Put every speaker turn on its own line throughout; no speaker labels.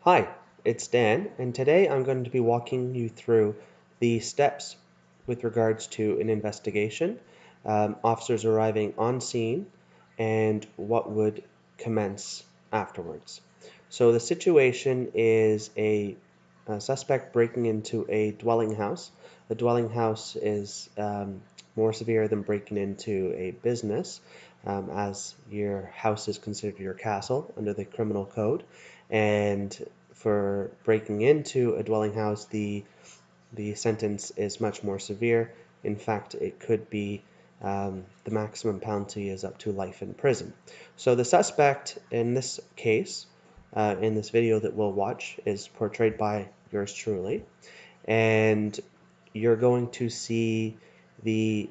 Hi, it's Dan, and today I'm going to be walking you through the steps with regards to an investigation, officers arriving on scene, and what would commence afterwards. So the situation is a suspect breaking into a dwelling house. The dwelling house is more severe than breaking into a business, as your house is considered your castle under the criminal code. And for breaking into a dwelling house, the sentence is much more severe. In fact, it could be the maximum penalty is up to life in prison. So the suspect in this case, in this video that we'll watch, is portrayed by yours truly, and you're going to see the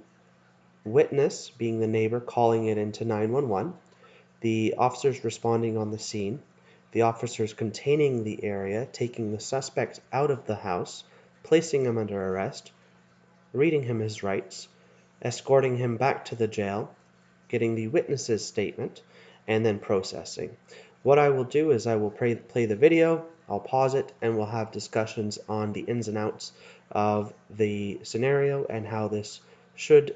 witness, being the neighbor, calling it into 911, the officers responding on the scene, the officers containing the area, taking the suspect out of the house, placing him under arrest, reading him his rights, escorting him back to the jail, getting the witness's statement, and then processing. What I will do is I will play the video, I'll pause it, and we'll have discussions on the ins and outs of the scenario and how this should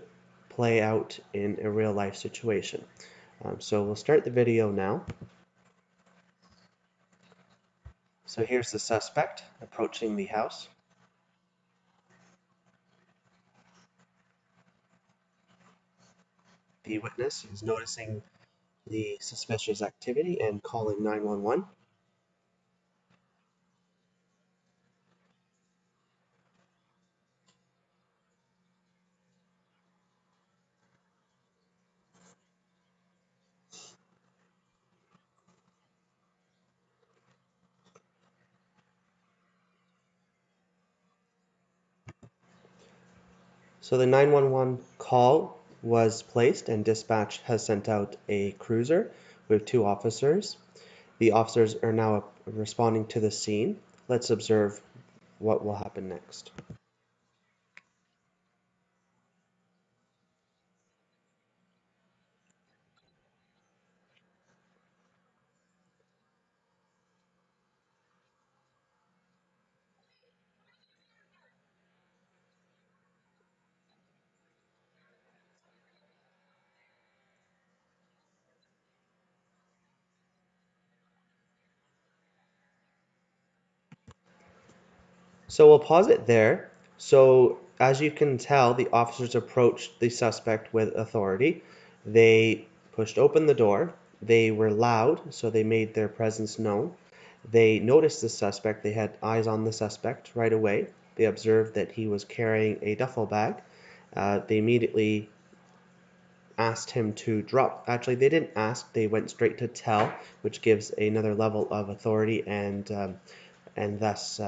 play out in a real life situation. So we'll start the video now. So here's the suspect approaching the house. The witness is noticing the suspicious activity and calling 911. So the 911 call was placed and dispatch has sent out a cruiser with two officers. The officers are now responding to the scene. Let's observe what will happen next. So we'll pause it there. So as you can tell, the officers approached the suspect with authority. They pushed open the door. They were loud, so they made their presence known. They noticed the suspect. They had eyes on the suspect right away. They observed that he was carrying a duffel bag. They immediately asked him to drop. Actually, they didn't ask. They went straight to tell, which gives another level of authority, and thus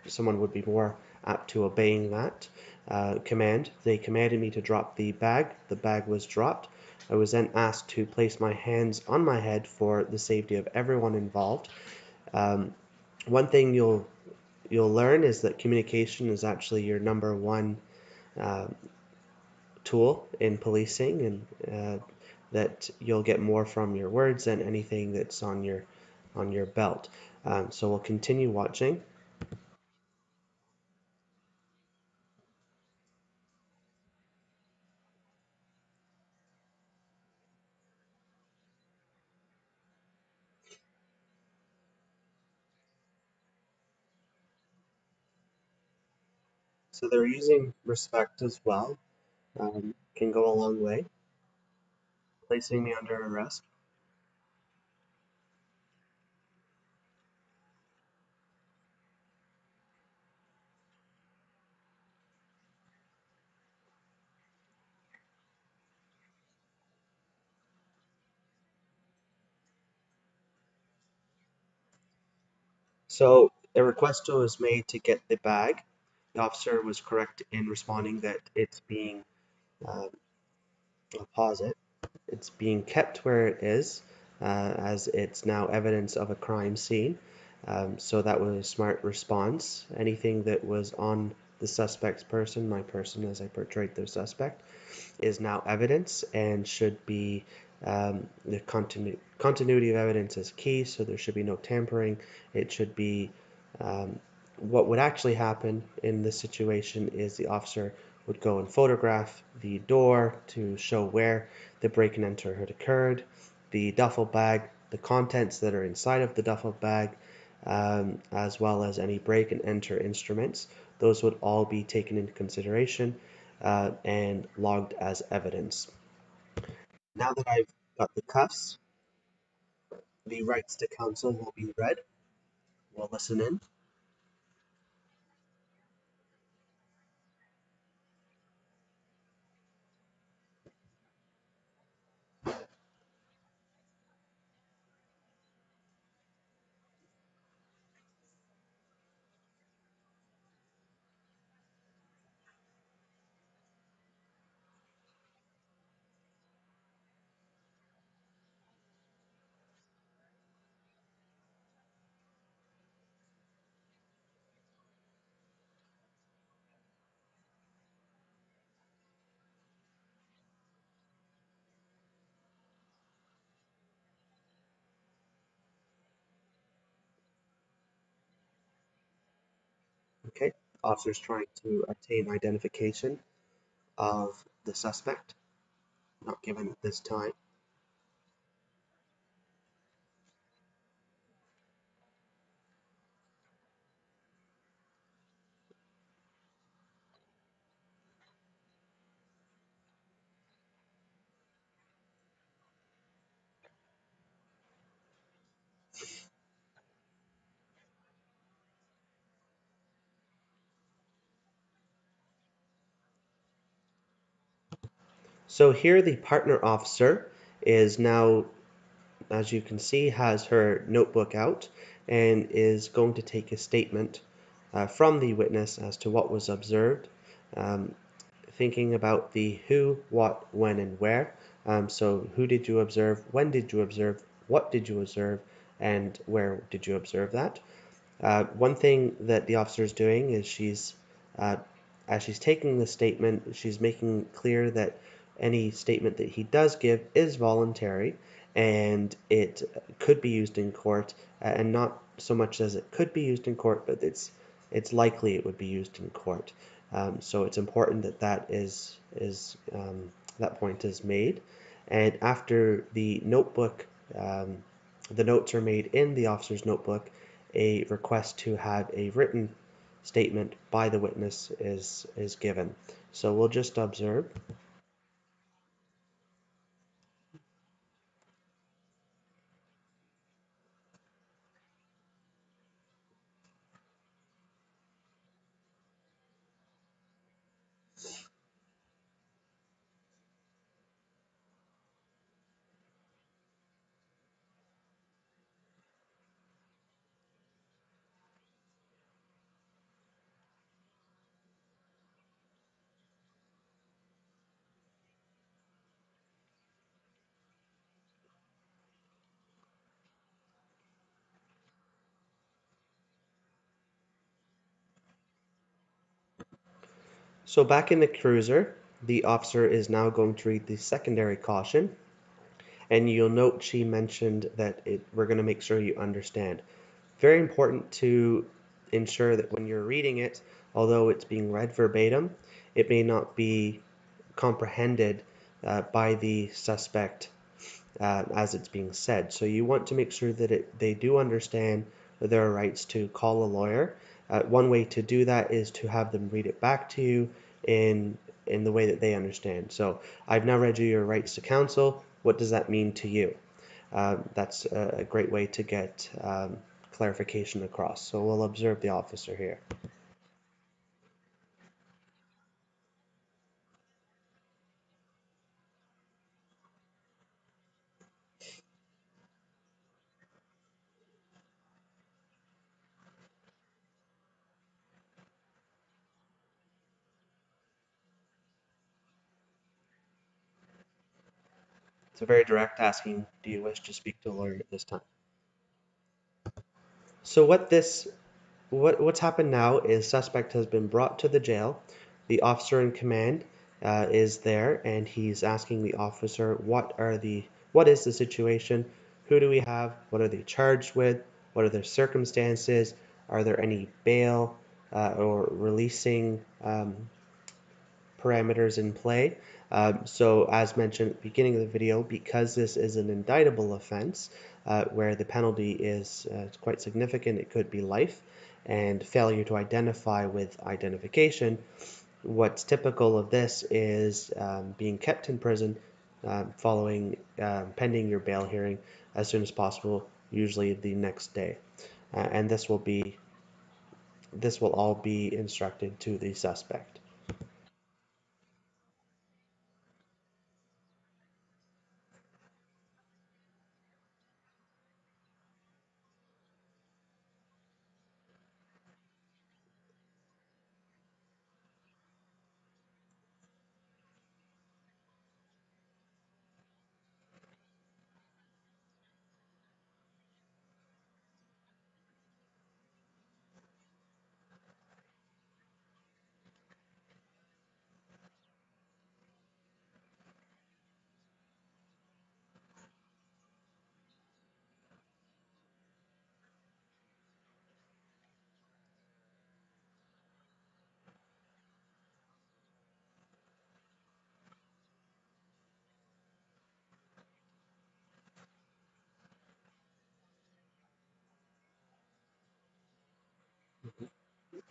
someone would be more apt to obeying that command. They commanded me to drop the bag. The bag was dropped. I was then asked to place my hands on my head for the safety of everyone involved. Um, One thing you'll learn is that communication is actually your number one uh, tool in policing, and that you'll get more from your words than anything that's on your belt. So we'll continue watching. So they're using respect as well. Can go a long way, placing me under arrest. So a request was made to get the bag. The officer was correct in responding that it's being, uh, I'll pause it, it's being kept where it is, as it's now evidence of a crime scene. So that was a smart response. Anything that was on the suspect's person, my person as I portrayed the suspect, is now evidence and should be continuity of evidence is key, so there should be no tampering. It should be um, what would actually happen in this situation is the officer would go and photograph the door to show where the break and enter had occurred, the duffel bag, the contents that are inside of the duffel bag, as well as any break and enter instruments. Those would all be taken into consideration and logged as evidence. Now that I've got the cuffs, the rights to counsel will be read. We'll listen in. Okay, officers trying to obtain identification of the suspect, not given at this time. So here the partner officer is now, as you can see, has her notebook out and is going to take a statement from the witness as to what was observed, um, thinking about the who, what, when, and where. So who did you observe, when did you observe, what did you observe, and where did you observe that? One thing that the officer is doing is uh, as she's taking the statement, she's making clear that any statement that he does give is voluntary and it could be used in court, and not so much as it could be used in court, but it's likely it would be used in court. So it's important that that point is made. And after the notes are made in the officer's notebook, a request to have a written statement by the witness is given. So we'll just observe. So back in the cruiser, the officer is now going to read the secondary caution, and you'll note she mentioned that we're going to make sure you understand. Very important to ensure that when you're reading it, although it's being read verbatim, it may not be comprehended by the suspect as it's being said. So you want to make sure that they do understand their rights to call a lawyer. One way to do that is to have them read it back to you in the way that they understand. So I've now read you your rights to counsel. What does that mean to you? That's a great way to get clarification across. So we'll observe the officer here. It's a very direct asking, do you wish to speak to a lawyer at this time? So what's happened now is suspect has been brought to the jail. The officer in command is there, and he's asking the officer what is the situation, Who do we have? What are they charged with? What are their circumstances? Are there any bail or releasing parameters in play? So as mentioned at the beginning of the video, because this is an indictable offense where the penalty is quite significant, it could be life, and failure to identify with identification, what's typical of this is being kept in prison following pending your bail hearing as soon as possible, usually the next day. And this will all be instructed to the suspect.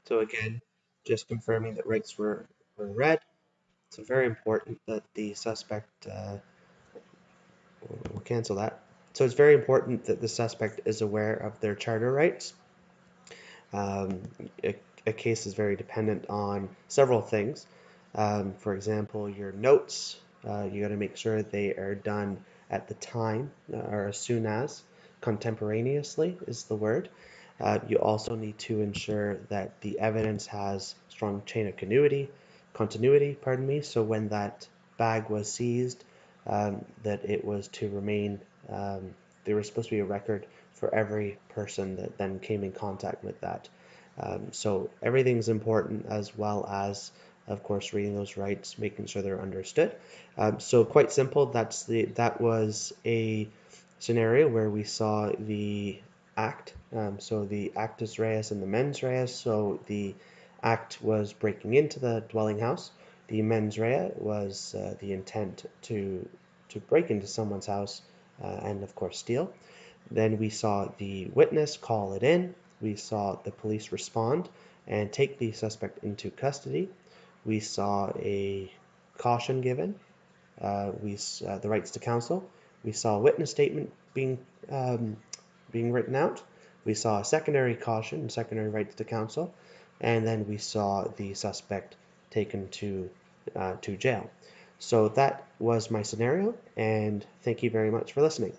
So again, just confirming that rights were read. So very important that the suspect, we'll cancel that. So it's very important that the suspect is aware of their charter rights. Um, a, a case is very dependent on several things. For example, your notes, you got to make sure they are done at the time or as soon as, contemporaneously is the word. You also need to ensure that the evidence has strong chain of continuity, pardon me. So when that bag was seized, that it was to remain, there was supposed to be a record for every person that then came in contact with that. So everything's important as well as, of course, reading those rights, making sure they're understood. So quite simple. That was a scenario where we saw the act. So the actus reus and the mens reus. So the act was breaking into the dwelling house. The mens rea was the intent to break into someone's house and, of course, steal. Then we saw the witness call it in. We saw the police respond and take the suspect into custody. We saw a caution given. The rights to counsel. We saw a witness statement being written out. We saw a secondary caution and secondary rights to counsel, and then we saw the suspect taken to jail. So that was my scenario, and thank you very much for listening.